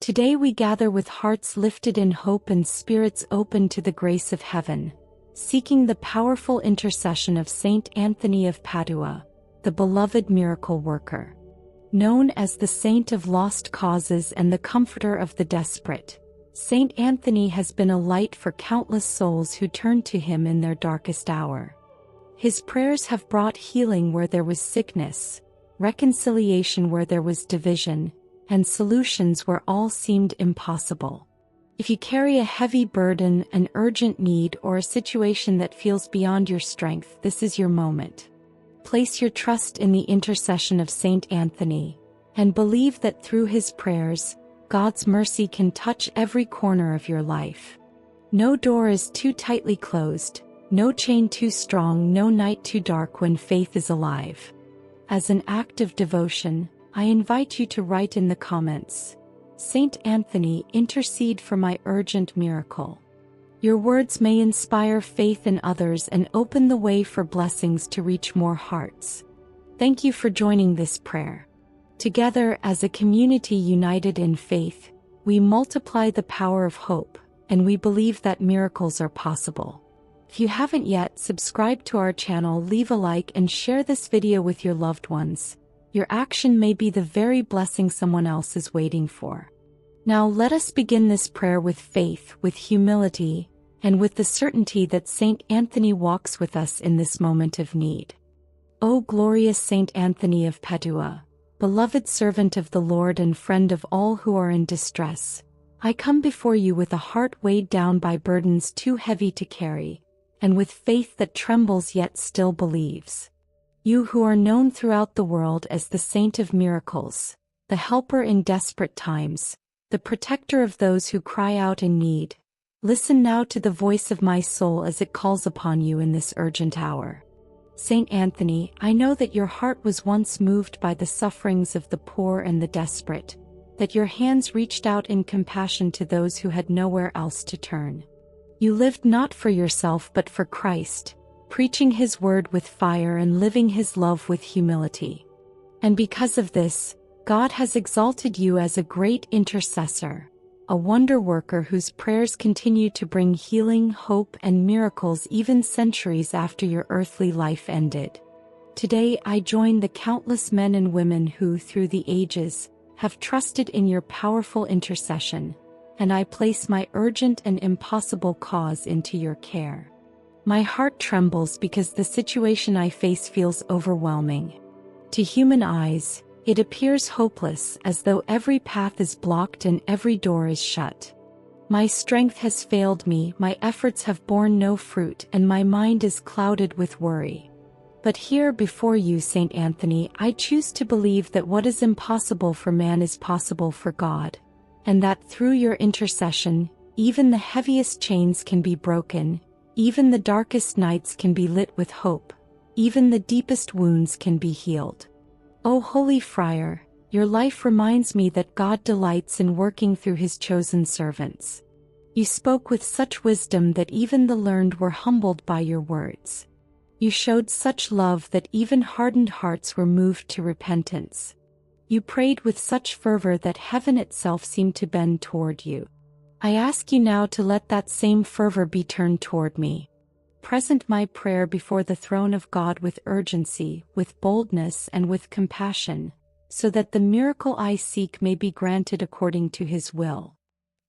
Today we gather with hearts lifted in hope and spirits open to the grace of heaven, seeking the powerful intercession of Saint Anthony of Padua, the beloved miracle worker. Known as the saint of lost causes and the comforter of the desperate, Saint Anthony has been a light for countless souls who turn to him in their darkest hour. His prayers have brought healing where there was sickness, reconciliation where there was division, and solutions where all seemed impossible. If you carry a heavy burden, an urgent need, or a situation that feels beyond your strength, this is your moment. Place your trust in the intercession of Saint Anthony, and believe that through his prayers, God's mercy can touch every corner of your life. No door is too tightly closed, no chain too strong, no night too dark when faith is alive. As an act of devotion, I invite you to write in the comments, "Saint Anthony, intercede for my urgent miracle." Your words may inspire faith in others and open the way for blessings to reach more hearts. Thank you for joining this prayer. Together, as a community united in faith, we multiply the power of hope, and we believe that miracles are possible. If you haven't yet subscribed to our channel, leave a like and share this video with your loved ones. Your action may be the very blessing someone else is waiting for. Now let us begin this prayer with faith, with humility, and with the certainty that Saint Anthony walks with us in this moment of need. O glorious Saint Anthony of Padua, beloved servant of the Lord and friend of all who are in distress, I come before you with a heart weighed down by burdens too heavy to carry, and with faith that trembles yet still believes. You who are known throughout the world as the Saint of Miracles, the helper in desperate times, the protector of those who cry out in need, listen now to the voice of my soul as it calls upon you in this urgent hour. Saint Anthony, I know that your heart was once moved by the sufferings of the poor and the desperate, that your hands reached out in compassion to those who had nowhere else to turn. You lived not for yourself but for Christ, preaching his word with fire and living his love with humility. And because of this, God has exalted you as a great intercessor, a wonder worker whose prayers continue to bring healing, hope, and miracles even centuries after your earthly life ended. Today I join the countless men and women who, through the ages, have trusted in your powerful intercession, and I place my urgent and impossible cause into your care. My heart trembles because the situation I face feels overwhelming. To human eyes, it appears hopeless, as though every path is blocked and every door is shut. My strength has failed me, my efforts have borne no fruit, and my mind is clouded with worry. But here before you, Saint Anthony, I choose to believe that what is impossible for man is possible for God, and that through your intercession, even the heaviest chains can be broken, even the darkest nights can be lit with hope, even the deepest wounds can be healed. O Holy Friar, your life reminds me that God delights in working through his chosen servants. You spoke with such wisdom that even the learned were humbled by your words. You showed such love that even hardened hearts were moved to repentance. You prayed with such fervor that heaven itself seemed to bend toward you. I ask you now to let that same fervor be turned toward me. Present my prayer before the throne of God with urgency, with boldness, and with compassion, so that the miracle I seek may be granted according to his will.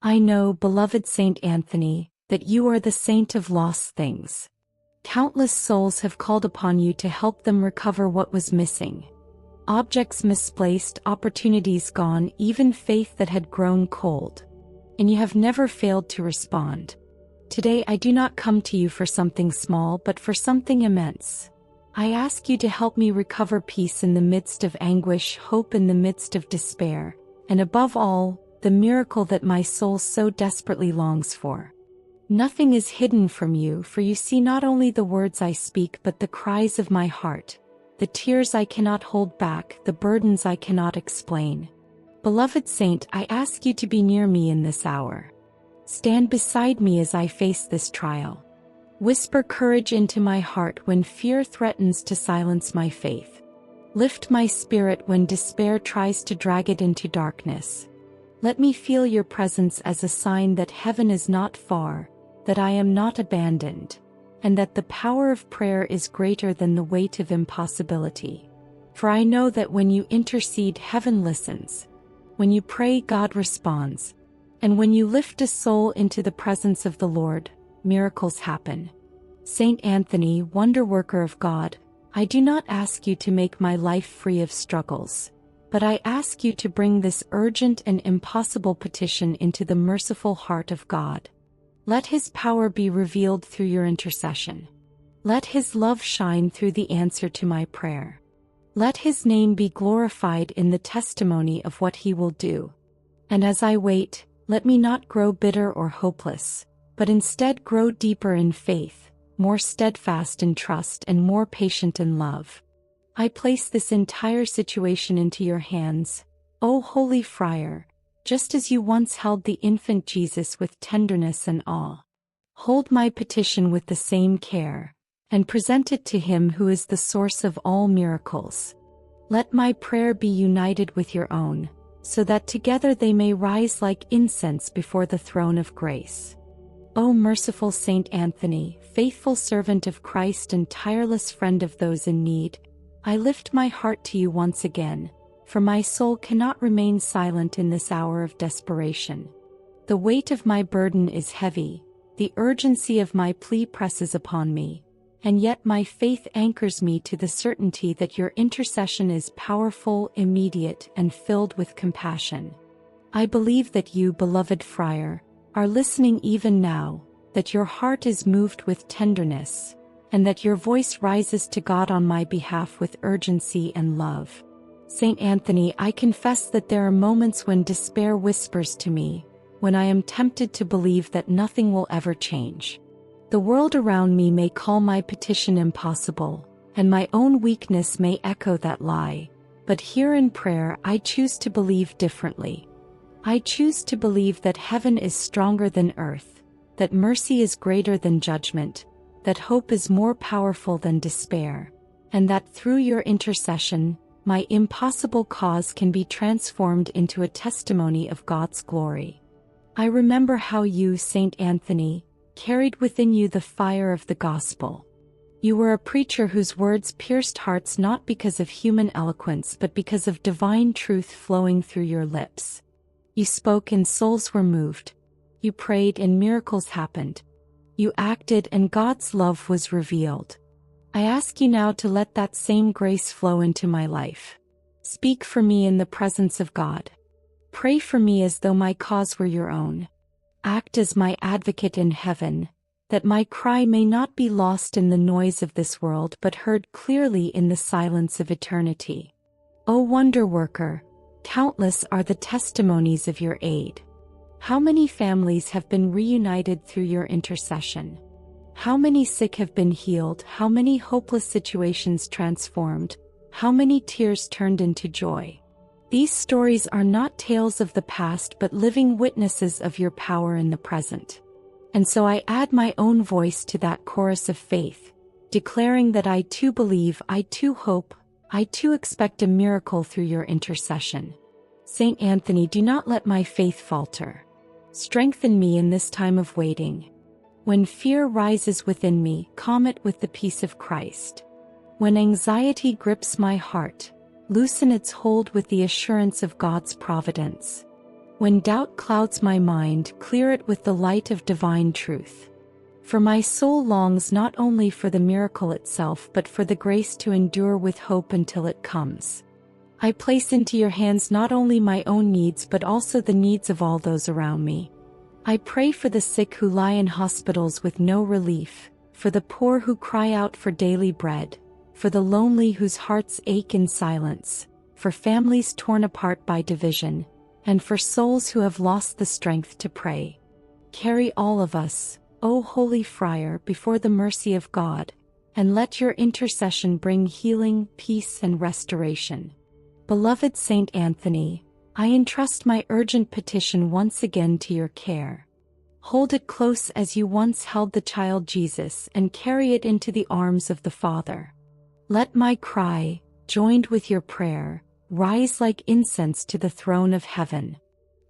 I know, beloved Saint Anthony, that you are the saint of lost things. Countless souls have called upon you to help them recover what was missing. Objects misplaced, opportunities gone, even faith that had grown cold. And you have never failed to respond. Today I do not come to you for something small but for something immense. I ask you to help me recover peace in the midst of anguish, hope in the midst of despair, and above all, the miracle that my soul so desperately longs for. Nothing is hidden from you, for you see not only the words I speak but the cries of my heart, the tears I cannot hold back, the burdens I cannot explain. Beloved Saint, I ask you to be near me in this hour. Stand beside me as I face this trial. Whisper courage into my heart when fear threatens to silence my faith. Lift my spirit when despair tries to drag it into darkness. Let me feel your presence as a sign that heaven is not far, that I am not abandoned, and that the power of prayer is greater than the weight of impossibility. For I know that when you intercede, heaven listens. When you pray, God responds. And when you lift a soul into the presence of the Lord, miracles happen. Saint Anthony, wonder-worker of God, I do not ask you to make my life free of struggles, but I ask you to bring this urgent and impossible petition into the merciful heart of God. Let His power be revealed through your intercession. Let His love shine through the answer to my prayer. Let His name be glorified in the testimony of what He will do. And as I wait, let me not grow bitter or hopeless, but instead grow deeper in faith, more steadfast in trust and more patient in love. I place this entire situation into your hands, O Holy Friar, just as you once held the infant Jesus with tenderness and awe. Hold my petition with the same care, and present it to Him who is the source of all miracles. Let my prayer be united with your own, so that together they may rise like incense before the throne of grace. O merciful Saint Anthony, faithful servant of Christ and tireless friend of those in need, I lift my heart to you once again, for my soul cannot remain silent in this hour of desperation. The weight of my burden is heavy, the urgency of my plea presses upon me, and yet my faith anchors me to the certainty that your intercession is powerful, immediate, and filled with compassion. I believe that you, beloved friar, are listening even now, that your heart is moved with tenderness, and that your voice rises to God on my behalf with urgency and love. Saint Anthony, I confess that there are moments when despair whispers to me, when I am tempted to believe that nothing will ever change. The world around me may call my petition impossible, and my own weakness may echo that lie, but here in prayer I choose to believe differently. I choose to believe that heaven is stronger than earth, that mercy is greater than judgment, that hope is more powerful than despair, and that through your intercession, my impossible cause can be transformed into a testimony of God's glory. I remember how you, Saint Anthony, carried within you the fire of the gospel. You were a preacher whose words pierced hearts not because of human eloquence but because of divine truth flowing through your lips. You spoke and souls were moved. You prayed and miracles happened. You acted and God's love was revealed. I ask you now to let that same grace flow into my life. Speak for me in the presence of God. Pray for me as though my cause were your own. Act as my advocate in heaven, that my cry may not be lost in the noise of this world but heard clearly in the silence of eternity. O wonder-worker, countless are the testimonies of your aid. How many families have been reunited through your intercession? How many sick have been healed? How many hopeless situations transformed? How many tears turned into joy? These stories are not tales of the past but living witnesses of your power in the present. And so I add my own voice to that chorus of faith, declaring that I too believe, I too hope, I too expect a miracle through your intercession. Saint Anthony, do not let my faith falter. Strengthen me in this time of waiting. When fear rises within me, calm it with the peace of Christ. When anxiety grips my heart, loosen its hold with the assurance of God's providence. When doubt clouds my mind, clear it with the light of divine truth. For my soul longs not only for the miracle itself but for the grace to endure with hope until it comes. I place into your hands not only my own needs but also the needs of all those around me. I pray for the sick who lie in hospitals with no relief, for the poor who cry out for daily bread, for the lonely whose hearts ache in silence, for families torn apart by division, and for souls who have lost the strength to pray. Carry all of us, O Holy Friar, before the mercy of God, and let your intercession bring healing, peace, and restoration. Beloved Saint Anthony, I entrust my urgent petition once again to your care. Hold it close as you once held the child Jesus and carry it into the arms of the Father. Let my cry, joined with your prayer, rise like incense to the throne of heaven.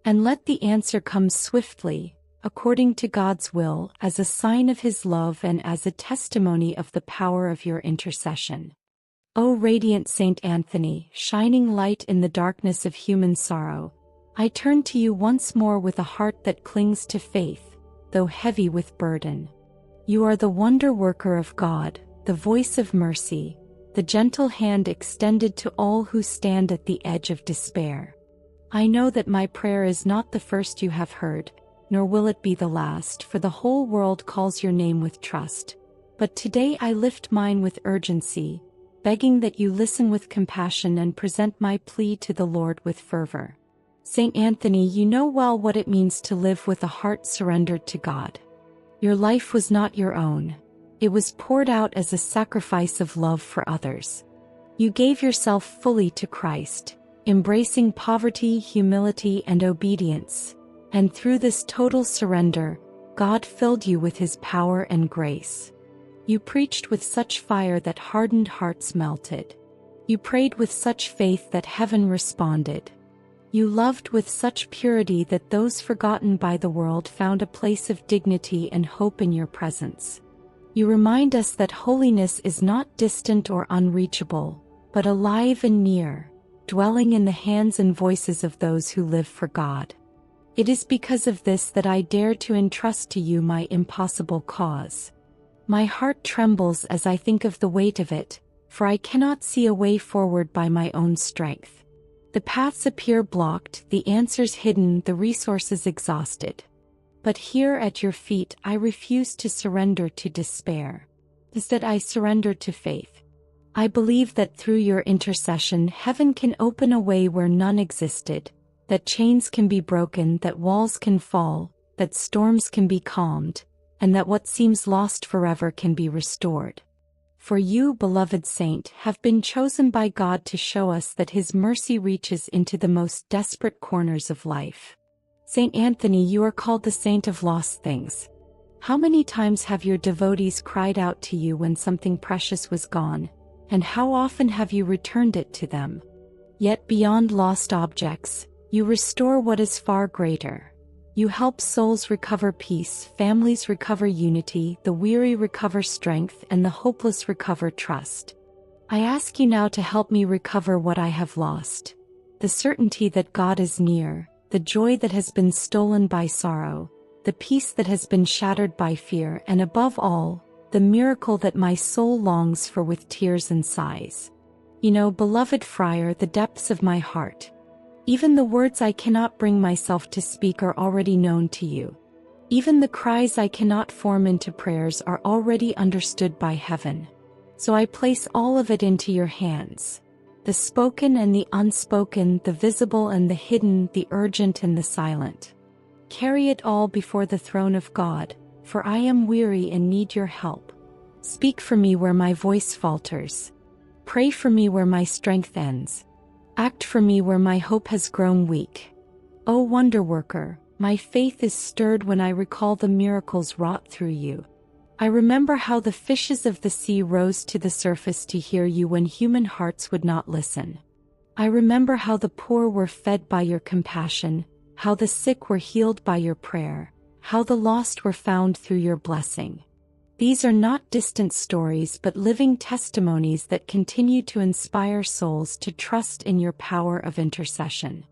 And let the answer come swiftly, according to God's will, as a sign of His love and as a testimony of the power of your intercession. O radiant Saint Anthony, shining light in the darkness of human sorrow, I turn to you once more with a heart that clings to faith, though heavy with burden. You are the wonder worker of God, the voice of mercy, the gentle hand extended to all who stand at the edge of despair. I know that my prayer is not the first you have heard, nor will it be the last, for the whole world calls your name with trust. But today I lift mine with urgency, begging that you listen with compassion and present my plea to the Lord with fervor. Saint Anthony, you know well what it means to live with a heart surrendered to God. Your life was not your own. It was poured out as a sacrifice of love for others. You gave yourself fully to Christ, embracing poverty, humility, and obedience, and through this total surrender, God filled you with His power and grace. You preached with such fire that hardened hearts melted. You prayed with such faith that heaven responded. You loved with such purity that those forgotten by the world found a place of dignity and hope in your presence. You remind us that holiness is not distant or unreachable, but alive and near, dwelling in the hands and voices of those who live for God. It is because of this that I dare to entrust to you my impossible cause. My heart trembles as I think of the weight of it, for I cannot see a way forward by my own strength. The paths appear blocked, the answers hidden, the resources exhausted. But here at your feet I refuse to surrender to despair. Instead I surrender to faith. I believe that through your intercession heaven can open a way where none existed, that chains can be broken, that walls can fall, that storms can be calmed, and that what seems lost forever can be restored. For you, beloved saint, have been chosen by God to show us that His mercy reaches into the most desperate corners of life. Saint Anthony, you are called the saint of lost things. How many times have your devotees cried out to you when something precious was gone, and how often have you returned it to them? Yet beyond lost objects, you restore what is far greater. You help souls recover peace, families recover unity, the weary recover strength, and the hopeless recover trust. I ask you now to help me recover what I have lost. The certainty that God is near, the joy that has been stolen by sorrow, the peace that has been shattered by fear, and above all, the miracle that my soul longs for with tears and sighs. You know, beloved friar, the depths of my heart. Even the words I cannot bring myself to speak are already known to you. Even the cries I cannot form into prayers are already understood by heaven. So I place all of it into your hands. The spoken and the unspoken, the visible and the hidden, the urgent and the silent. Carry it all before the throne of God, for I am weary and need your help. Speak for me where my voice falters. Pray for me where my strength ends. Act for me where my hope has grown weak. O wonder worker, my faith is stirred when I recall the miracles wrought through you. I remember how the fishes of the sea rose to the surface to hear you when human hearts would not listen. I remember how the poor were fed by your compassion, how the sick were healed by your prayer, how the lost were found through your blessing. These are not distant stories but living testimonies that continue to inspire souls to trust in your power of intercession.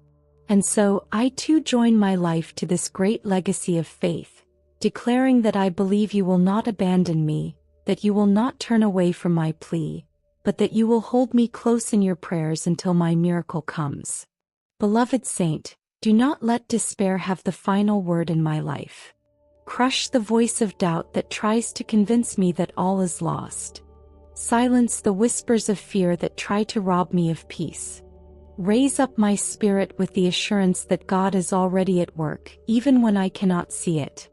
And so, I too join my life to this great legacy of faith, declaring that I believe you will not abandon me, that you will not turn away from my plea, but that you will hold me close in your prayers until my miracle comes. Beloved saint, do not let despair have the final word in my life. Crush the voice of doubt that tries to convince me that all is lost. Silence the whispers of fear that try to rob me of peace. Raise up my spirit with the assurance that God is already at work, even when I cannot see it.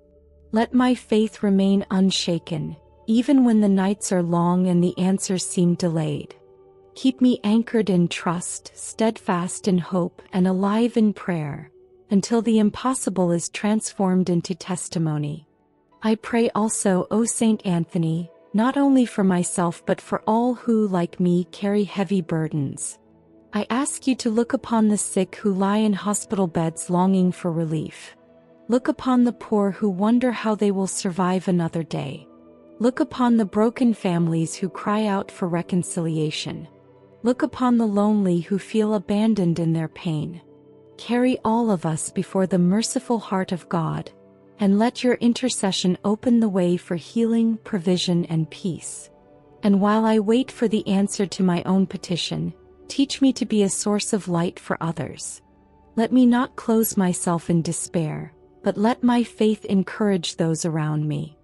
Let my faith remain unshaken, even when the nights are long and the answers seem delayed. Keep me anchored in trust, steadfast in hope, and alive in prayer, until the impossible is transformed into testimony. I pray also, O Saint Anthony, not only for myself but for all who, like me, carry heavy burdens. I ask you to look upon the sick who lie in hospital beds longing for relief. Look upon the poor who wonder how they will survive another day. Look upon the broken families who cry out for reconciliation. Look upon the lonely who feel abandoned in their pain. Carry all of us before the merciful heart of God, and let your intercession open the way for healing, provision, and peace. And while I wait for the answer to my own petition, teach me to be a source of light for others. Let me not close myself in despair, but let my faith encourage those around me.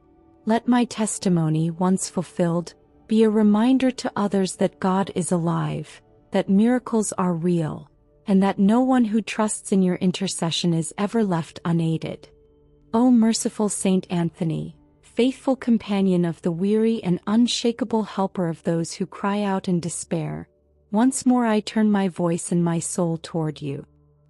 Let my testimony, once fulfilled, be a reminder to others that God is alive, that miracles are real, and that no one who trusts in your intercession is ever left unaided. O merciful Saint Anthony, faithful companion of the weary and unshakable helper of those who cry out in despair, once more I turn my voice and my soul toward you.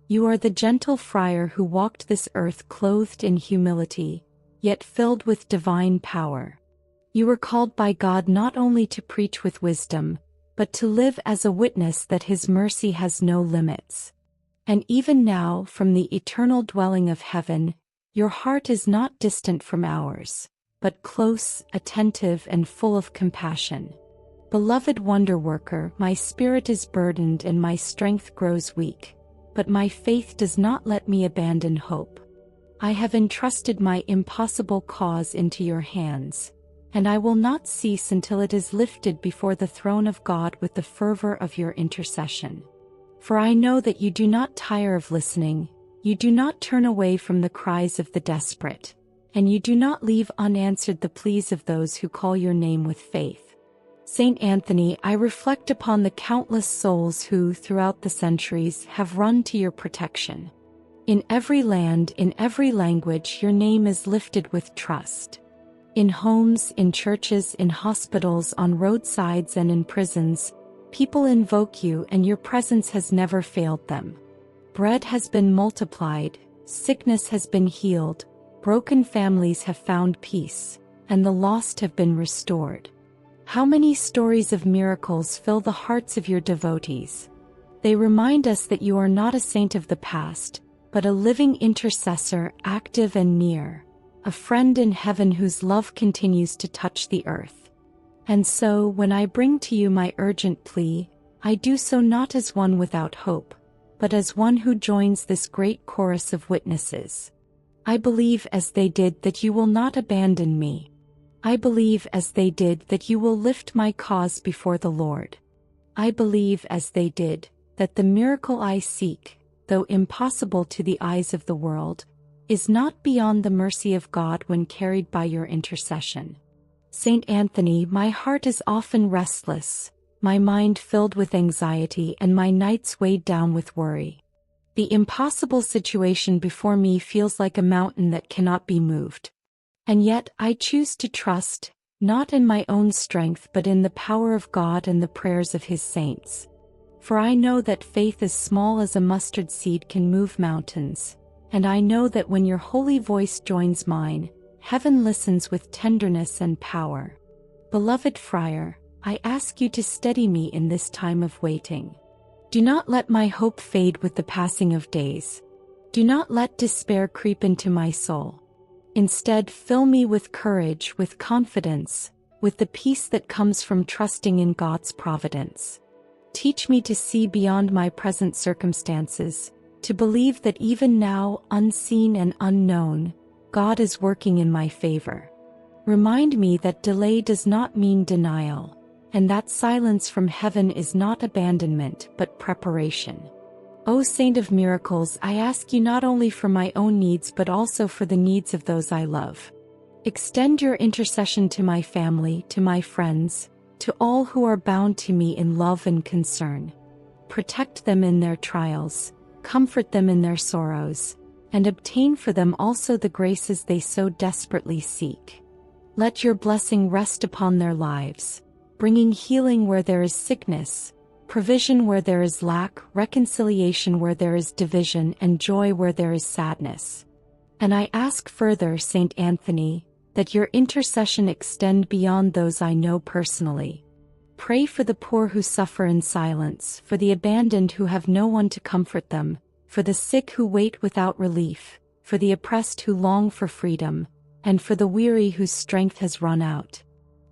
You are the gentle friar who walked this earth clothed in humility, yet filled with divine power. You were called by God not only to preach with wisdom, but to live as a witness that His mercy has no limits. And even now, from the eternal dwelling of heaven, your heart is not distant from ours, but close, attentive, and full of compassion. Beloved wonder-worker, my spirit is burdened and my strength grows weak, but my faith does not let me abandon hope. I have entrusted my impossible cause into your hands, and I will not cease until it is lifted before the throne of God with the fervor of your intercession. For I know that you do not tire of listening, you do not turn away from the cries of the desperate, and you do not leave unanswered the pleas of those who call your name with faith. Saint Anthony, I reflect upon the countless souls who, throughout the centuries, have run to your protection. In every land, in every language, your name is lifted with trust. In homes, in churches, in hospitals, on roadsides, and in prisons, people invoke you, and your presence has never failed them. Bread has been multiplied, sickness has been healed, broken families have found peace, and the lost have been restored. How many stories of miracles fill the hearts of your devotees? They remind us that you are not a saint of the past, but a living intercessor, active and near, a friend in heaven whose love continues to touch the earth. And so, when I bring to you my urgent plea, I do so not as one without hope, but as one who joins this great chorus of witnesses. I believe as they did that you will not abandon me. I believe as they did that you will lift my cause before the Lord. I believe as they did that the miracle I seek, though impossible to the eyes of the world, is not beyond the mercy of God when carried by your intercession. Saint Anthony, my heart is often restless, my mind filled with anxiety, and my nights weighed down with worry. The impossible situation before me feels like a mountain that cannot be moved. And yet I choose to trust, not in my own strength but in the power of God and the prayers of His saints. For I know that faith as small as a mustard seed can move mountains, and I know that when your holy voice joins mine, heaven listens with tenderness and power. Beloved friar, I ask you to steady me in this time of waiting. Do not let my hope fade with the passing of days. Do not let despair creep into my soul. Instead, fill me with courage, with confidence, with the peace that comes from trusting in God's providence. Teach me to see beyond my present circumstances, to believe that even now, unseen and unknown, God is working in my favor. Remind me that delay does not mean denial, and that silence from heaven is not abandonment but preparation. O Saint of Miracles, I ask you not only for my own needs but also for the needs of those I love. Extend your intercession to my family, to my friends, to all who are bound to me in love and concern. Protect them in their trials, comfort them in their sorrows, and obtain for them also the graces they so desperately seek. Let your blessing rest upon their lives, bringing healing where there is sickness, provision where there is lack, reconciliation where there is division, and joy where there is sadness. And I ask further, Saint Anthony, that your intercession extend beyond those I know personally. Pray for the poor who suffer in silence, for the abandoned who have no one to comfort them, for the sick who wait without relief, for the oppressed who long for freedom, and for the weary whose strength has run out.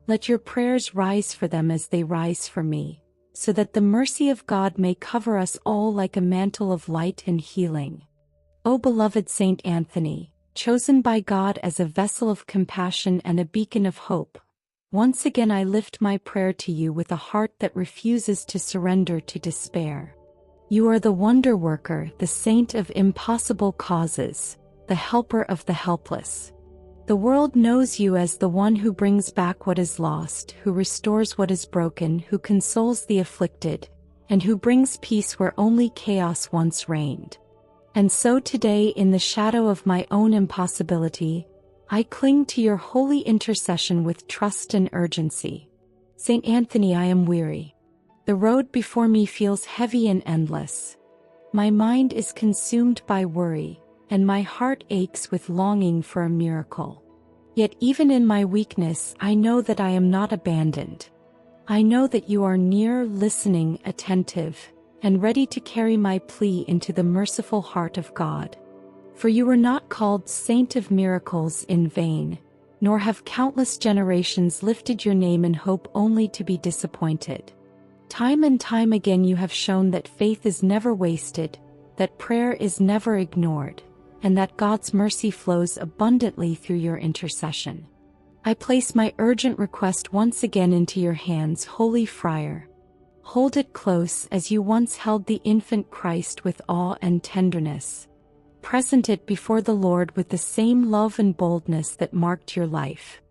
Let your prayers rise for them as they rise for me, so that the mercy of God may cover us all like a mantle of light and healing. O beloved Saint Anthony, chosen by God as a vessel of compassion and a beacon of hope, once again I lift my prayer to you with a heart that refuses to surrender to despair. You are the wonder worker, the saint of impossible causes, the helper of the helpless. The world knows you as the one who brings back what is lost, who restores what is broken, who consoles the afflicted, and who brings peace where only chaos once reigned. And so today, in the shadow of my own impossibility, I cling to your holy intercession with trust and urgency. Saint Anthony, I am weary. The road before me feels heavy and endless. My mind is consumed by worry, and my heart aches with longing for a miracle. Yet even in my weakness, I know that I am not abandoned. I know that you are near, listening, attentive, and ready to carry my plea into the merciful heart of God. For you were not called Saint of Miracles in vain, nor have countless generations lifted your name in hope only to be disappointed. Time and time again you have shown that faith is never wasted, that prayer is never ignored, and that God's mercy flows abundantly through your intercession. I place my urgent request once again into your hands, Holy Friar. Hold it close as you once held the infant Christ with awe and tenderness. Present it before the Lord with the same love and boldness that marked your life.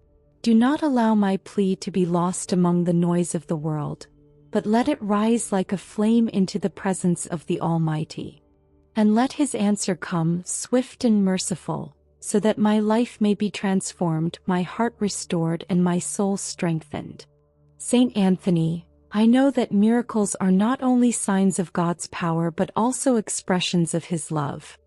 Do not allow my plea to be lost among the noise of the world, but let it rise like a flame into the presence of the Almighty. And let his answer come, swift and merciful, so that my life may be transformed, my heart restored, and my soul strengthened. Saint Anthony, I know that miracles are not only signs of God's power but also expressions of his love.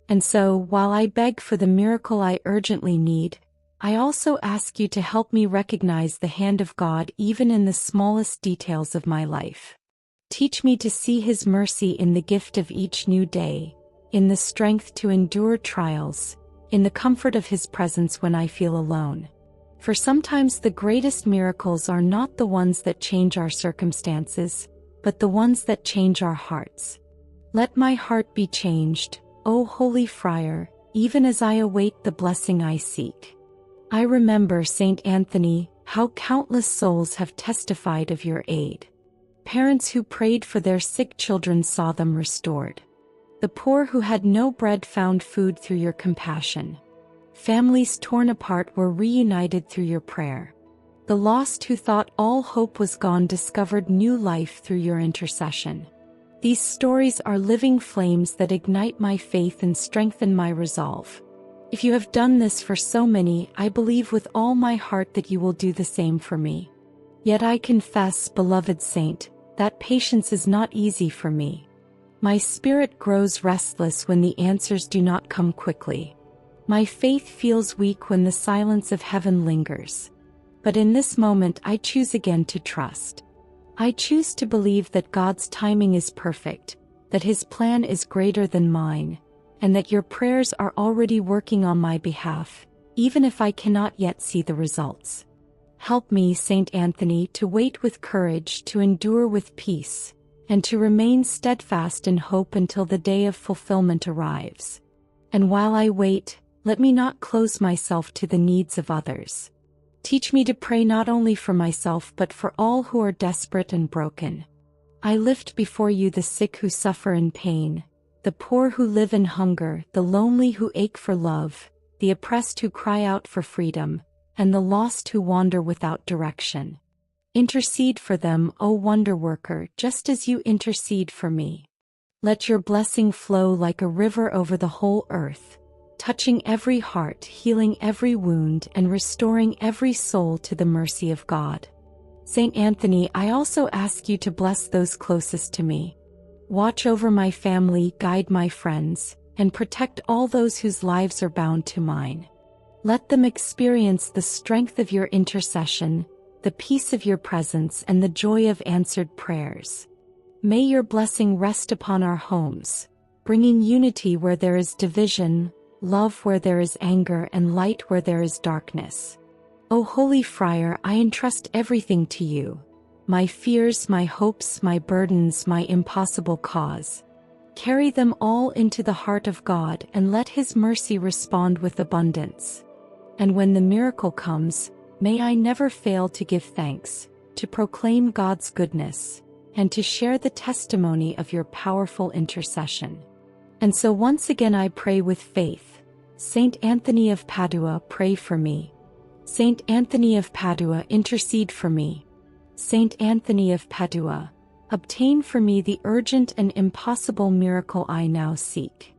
And so, while I beg for the miracle I urgently need, I also ask you to help me recognize the hand of God even in the smallest details of my life. Teach me to see his mercy in the gift of each new day, in the strength to endure trials, in the comfort of his presence when I feel alone. For sometimes the greatest miracles are not the ones that change our circumstances, but the ones that change our hearts. Let my heart be changed, O Holy Friar, even as I await the blessing I seek. I remember, Saint Anthony, how countless souls have testified of your aid. Parents who prayed for their sick children saw them restored. The poor who had no bread found food through your compassion. Families torn apart were reunited through your prayer. The lost who thought all hope was gone discovered new life through your intercession. These stories are living flames that ignite my faith and strengthen my resolve. If you have done this for so many, I believe with all my heart that you will do the same for me. Yet I confess, beloved saint, that patience is not easy for me. My spirit grows restless when the answers do not come quickly. My faith feels weak when the silence of heaven lingers. But in this moment I choose again to trust. I choose to believe that God's timing is perfect, that his plan is greater than mine, and that your prayers are already working on my behalf, even if I cannot yet see the results. Help me, Saint Anthony, to wait with courage, to endure with peace, and to remain steadfast in hope until the day of fulfillment arrives. And while I wait, let me not close myself to the needs of others. Teach me to pray not only for myself but for all who are desperate and broken. I lift before you the sick who suffer in pain, the poor who live in hunger, the lonely who ache for love, the oppressed who cry out for freedom, and the lost who wander without direction. Intercede for them, O wonder worker, just as you intercede for me. Let your blessing flow like a river over the whole earth, touching every heart, healing every wound, and restoring every soul to the mercy of God. Saint Anthony, I also ask you to bless those closest to me. Watch over my family, guide my friends, and protect all those whose lives are bound to mine. Let them experience the strength of your intercession, the peace of your presence and the joy of answered prayers. May your blessing rest upon our homes, bringing unity where there is division, love where there is anger, and light where there is darkness. O Holy Friar, I entrust everything to you: my fears, my hopes, my burdens, my impossible cause. Carry them all into the heart of God and let His mercy respond with abundance. And when the miracle comes, may I never fail to give thanks, to proclaim God's goodness, and to share the testimony of your powerful intercession. And so once again I pray with faith. Saint Anthony of Padua, pray for me. Saint Anthony of Padua, intercede for me. Saint Anthony of Padua, obtain for me the urgent and impossible miracle I now seek.